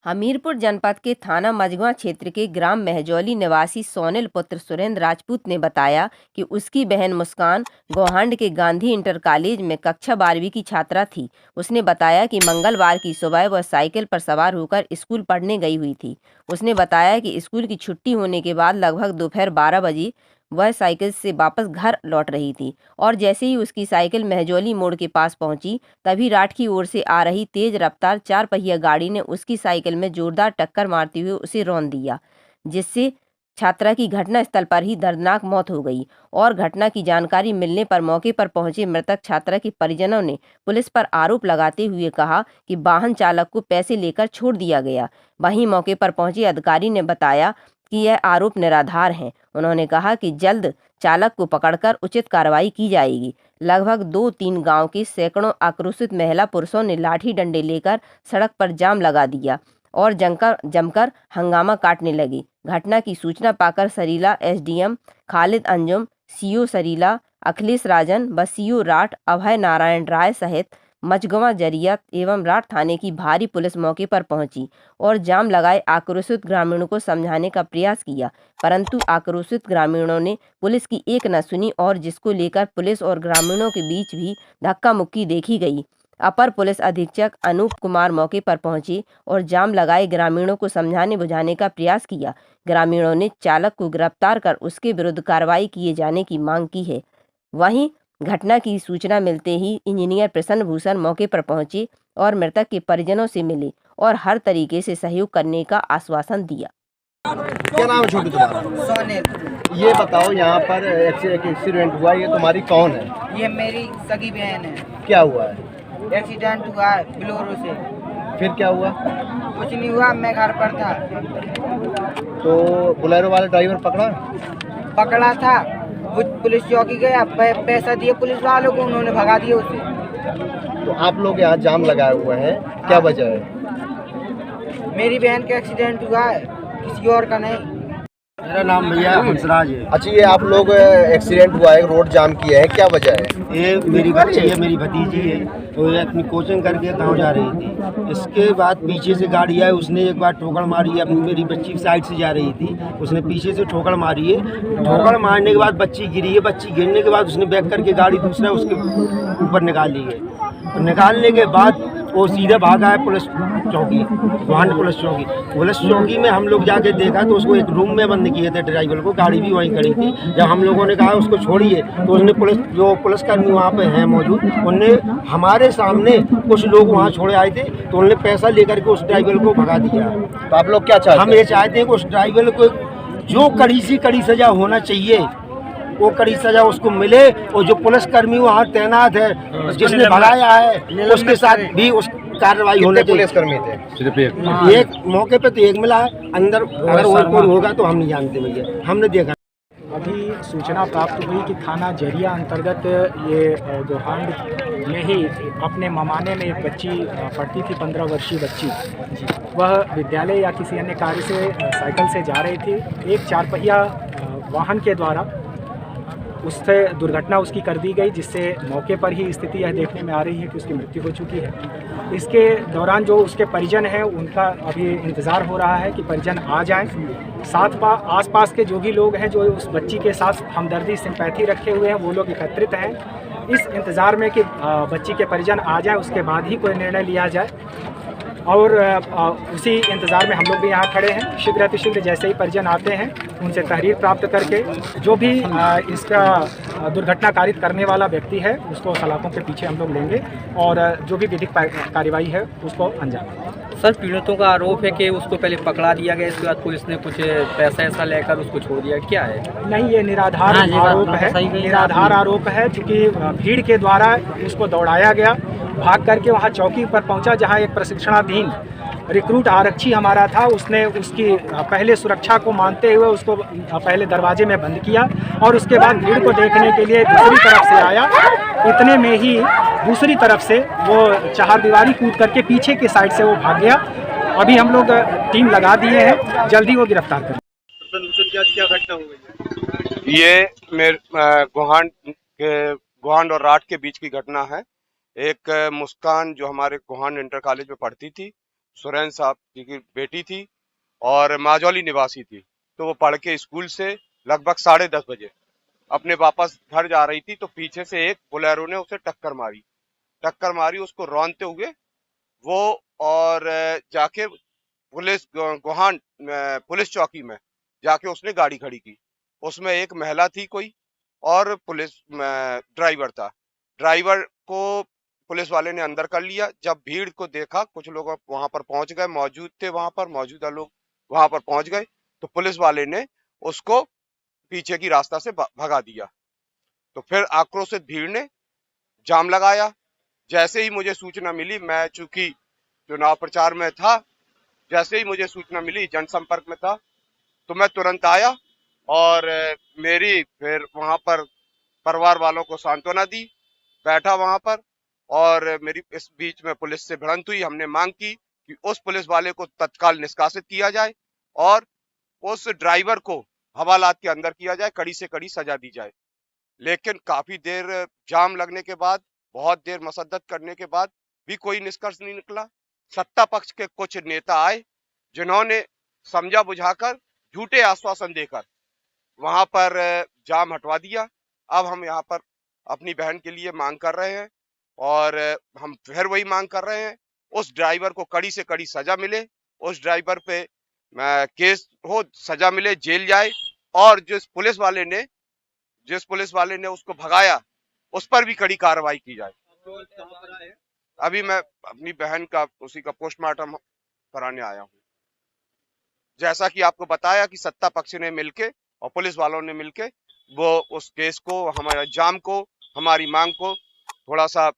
हमीरपुर जनपद के थाना मझगवां क्षेत्र के ग्राम महजौली निवासी सोनिल पुत्र सुरेंद्र राजपूत ने बताया कि उसकी बहन मुस्कान गोहांड के गांधी इंटर कॉलेज में कक्षा 12वीं की छात्रा थी। उसने बताया कि मंगलवार की सुबह वह साइकिल पर सवार होकर स्कूल पढ़ने गई हुई थी। उसने बताया कि स्कूल की छुट्टी होने के बाद लगभग दोपहर 12 बजे वह साइकिल से वापस घर लौट रही थी और जैसे ही उसकी साइकिल महजौली मोड़ के पास पहुंची, तभी राठ की ओर से आ रही तेज रफ्तार 4 पहिया गाड़ी ने उसकी साइकिल में जोरदार टक्कर मारते हुए उसे रौंद दिया, जिससे छात्रा की घटना स्थल पर ही दर्दनाक मौत हो गई। और घटना की जानकारी मिलने पर मौके पर पहुंचे मृतक छात्रा के परिजनों ने पुलिस पर आरोप लगाते हुए कहा कि वाहन चालक को पैसे लेकर छोड़ दिया गया। वहीं मौके पर पहुंचे अधिकारी ने बताया कि यह आरोप निराधार हैं। उन्होंने कहा कि जल्द चालक को पकड़कर उचित कार्रवाई की जाएगी। लगभग 2-3 गांव के सैकड़ों आक्रोशित महिला पुरुषों ने लाठी डंडे लेकर सड़क पर जाम लगा दिया और जमकर हंगामा काटने लगे। घटना की सूचना पाकर सरीला एसडीएम खालिद अंजुम, सीओ सरीला अखिलेश राजन व सीओ राठ अभय नारायण राय सहित मझगवां जरिया एवं राठ थाने की भारी पुलिस मौके पर पहुंची और जाम लगाए आक्रोशित ग्रामीणों को समझाने का प्रयास किया, परंतु आक्रोशित ग्रामीणों ने पुलिस की एक न सुनी और जिसको लेकर पुलिस और ग्रामीणों के बीच भी धक्का मुक्की देखी गई। अपर पुलिस अधीक्षक अनूप कुमार मौके पर पहुंचे और जाम लगाए ग्रामीणों को समझाने बुझाने का प्रयास किया। ग्रामीणों ने चालक को गिरफ्तार कर उसके विरुद्ध कार्रवाई किए जाने की मांग की है। वहीं घटना की सूचना मिलते ही इंजीनियर प्रसन्न भूषण मौके पर पहुंचे और मृतक के परिजनों से मिले और हर तरीके से सहयोग करने का आश्वासन दिया। क्या नाम है छोटू तुम्हारा? सोनिल। ये बताओ, यहाँ पर एक एक्सीडेंट हुआ, ये तुम्हारी कौन है? ये मेरी सगी बहन है। क्या हुआ है? एक्सीडेंट हुआ है बिलोरो से। फिर क्या हुआ? कुछ नहीं हुआ, मैं घर पर था। तो बोलेरो वाला ड्राइवर पकड़ा था, वो पुलिस चौकी गया, पैसा दिए पुलिस वालों को, उन्होंने भगा दिया उसे। तो आप लोग यहाँ जाम लगाए हुए हैं, क्या वजह है? मेरी बहन का एक्सीडेंट हुआ है, किसी और का नहीं। मेरा नाम भैया हंसराज है। अच्छा, ये आप लोग एक्सीडेंट हुआ है, रोड जाम किए हैं, क्या वजह है? ये मेरी बच्ची है, मेरी भतीजी है। तो ये अपनी कोचिंग करके गांव जा रही थी। इसके बाद पीछे से गाड़ी आई, उसने एक बार ठोकर मारी है। अपनी मेरी बच्ची साइड से जा रही थी, उसने पीछे से ठोकर मारी है। ठोकर मारने के बाद बच्ची गिरी है। बच्ची गिरने के बाद उसने बैक करके गाड़ी दूसरा उसके ऊपर निकाल ली है। निकालने के बाद वो सीधे भागा है पुलिस चौकी, गोहांड पुलिस चौकी। पुलिस चौकी में हम लोग जाके देखा तो उसको एक रूम में बंद किए थे ड्राइवर को, गाड़ी भी वहीं खड़ी थी। जब हम लोगों ने कहा उसको छोड़िए तो उसने पुलिसकर्मी वहाँ पे हैं मौजूद, उनने हमारे सामने कुछ लोग वहाँ छोड़े आए थे तो उन्होंने पैसा लेकर के उस ड्राइवर को भगा दिया। तो आप लोग क्या चाहते हैं? हम ये चाहते हैं कि उस ड्राइवर को जो कड़ी से कड़ी सजा होना चाहिए वो कड़ी सजा उसको मिले, और जो पुलिसकर्मी वहाँ तैनात है जिसने भगाया है उसके साथ भी उस कार्रवाई होने चाहिए। पुलिसकर्मी थे? सिर्फ एक मौके पे तो एक मिला है, अंदर अगर और कोई होगा तो हम नहीं जानते भैया, हमने देखा। अभी सूचना प्राप्त हुई कि थाना जरिया अंतर्गत ये गोहांड में ही अपने ममाने में एक बच्ची पढ़ती थी, 15 वर्षीय बच्ची। वह विद्यालय या किसी अन्य कार्य से साइकिल से जा रही थी। एक 4 पहिया वाहन के द्वारा उससे दुर्घटना उसकी कर दी गई, जिससे मौके पर ही स्थिति यह देखने में आ रही है कि उसकी मृत्यु हो चुकी है। इसके दौरान जो उसके परिजन हैं उनका अभी इंतज़ार हो रहा है कि परिजन आ जाएं। आसपास के जो भी लोग हैं जो उस बच्ची के साथ हमदर्दी सिंपैथी रखे हुए हैं वो लोग एकत्रित हैं इस इंतज़ार में कि बच्ची के परिजन आ जाएं, उसके बाद ही कोई निर्णय लिया जाए। और उसी इंतज़ार में हम लोग भी यहाँ खड़े हैं। शीघ्र अतिशीघ्र जैसे ही परिजन आते हैं उनसे तहरीर प्राप्त करके जो भी इसका दुर्घटना कारित करने वाला व्यक्ति है उसको सलाखों के पीछे हम लोग लेंगे और जो भी विधिक कार्रवाई है उसको अंजाम। सर, पीड़ितों का आरोप है कि उसको पहले पकड़ा दिया गया, इसके बाद पुलिस ने कुछ पैसा ऐसा लेकर उसको छोड़ दिया, क्या है? नहीं, ये निराधार आरोप है। निराधार आरोप है क्योंकि भीड़ के द्वारा उसको दौड़ाया गया, भाग करके वहाँ चौकी पर पहुँचा जहाँ एक प्रशिक्षणाधीन रिक्रूट आरक्षी हमारा था। उसने उसकी पहले सुरक्षा को मानते हुए उसको पहले दरवाजे में बंद किया और उसके बाद भीड़ को देखने के लिए दूसरी तरफ से आया। इतने में ही दूसरी तरफ से वो चहारदीवारी कूद करके पीछे की साइड से वो भाग गया। अभी हम लोग टीम लगा दिए हैं, जल्दी वो गिरफ्तार करें। क्या घटना हो गई? ये गोहांड और राठ के बीच की घटना है। एक मुस्कान जो हमारे गोहांड इंटर कॉलेज में पढ़ती थी, सुरेंद्र साहब जी की बेटी थी और माजौली निवासी थी। तो वो पढ़ के स्कूल से लगभग 10:30 बजे अपने वापस घर जा रही थी, तो पीछे से एक बोलेरो ने उसे टक्कर मारी उसको रौंदते हुए वो, और जाके गोहान पुलिस चौकी में जाके उसने गाड़ी खड़ी की। उसमें एक महिला थी कोई, और पुलिस ड्राइवर था। ड्राइवर को पुलिस वाले ने अंदर कर लिया। जब भीड़ को देखा, कुछ लोग वहां पर पहुंच गए, मौजूद थे वहां पर, मौजूदा लोग वहां पर पहुंच गए, तो पुलिस वाले ने उसको पीछे की रास्ता से भगा दिया। तो फिर आक्रोशित भीड़ ने जाम लगाया। जैसे ही मुझे सूचना मिली, मैं चूंकि चुनाव प्रचार में था, जैसे ही मुझे सूचना मिली, जनसंपर्क में था, तो मैं तुरंत आया और मेरी फिर वहां पर परिवार वालों को सांत्वना दी, बैठा वहां पर। और मेरी इस बीच में पुलिस से भिड़ंत हुई। हमने मांग की कि उस पुलिस वाले को तत्काल निष्कासित किया जाए और उस ड्राइवर को हवालात के अंदर किया जाए, कड़ी से कड़ी सजा दी जाए। लेकिन काफी देर जाम लगने के बाद, बहुत देर मसद्दत करने के बाद भी कोई निष्कर्ष नहीं निकला। सत्ता पक्ष के कुछ नेता आए, जिन्होंने समझा बुझाकर, झूठे आश्वासन देकर वहां पर जाम हटवा दिया। अब हम यहाँ पर अपनी बहन के लिए मांग कर रहे हैं, और हम फिर वही मांग कर रहे हैं, उस ड्राइवर को कड़ी से कड़ी सजा मिले, उस ड्राइवर पे केस हो, सजा मिले, जेल जाए, और जिस पुलिस वाले ने उसको भगाया, उस पर भी कड़ी कार्रवाई की जाए। अभी मैं अपनी बहन का उसी का पोस्टमार्टम कराने आया हूँ। जैसा कि आपको बताया कि सत्ता पक्ष ने मिलके और पुलिस वालों ने मिलके वो उस केस को, हमारे जाम को, हमारी मांग को थोड़ा सा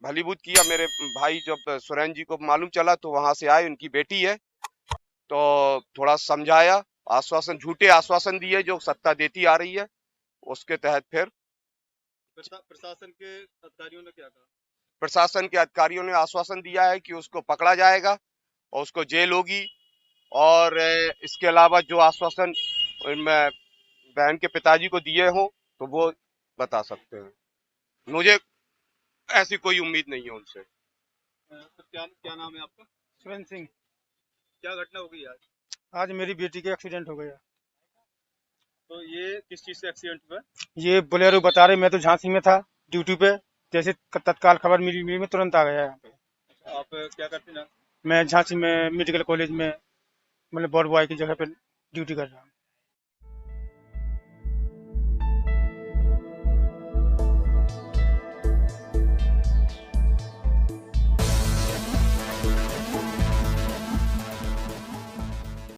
भलीभूत किया। मेरे भाई जब सुरेंद्र जी को मालूम चला तो वहां से आए, उनकी बेटी है, तो थोड़ा समझाया, आश्वासन, झूठे आश्वासन दिए जो सत्ता देती आ रही है, उसके तहत फिर प्रशासन के अधिकारियों ने क्या कहा? प्रशासन के अधिकारियों ने आश्वासन दिया है कि उसको पकड़ा जाएगा और उसको जेल होगी। और इसके अलावा जो आश्वासन मैं बहन के पिताजी को दिए हो तो वो बता सकते हैं। मुझे ऐसी कोई उम्मीद नहीं है उनसे। क्या नाम है आपका? सुरेंद्र सिंह। क्या घटना हो गई आज? आज मेरी बेटी का एक्सीडेंट हो गया। तो ये किस चीज से एक्सीडेंट हुआ? ये बोलेरो बता रहे, मैं तो झांसी में था ड्यूटी पे, जैसे तत्काल खबर मिली मैं तुरंत आ गया यहाँ पे। आप क्या करते हैं? मैं झांसी में मेडिकल कॉलेज में मतलब बॉर्ड बॉय की जगह पे ड्यूटी कर रहा हूँ।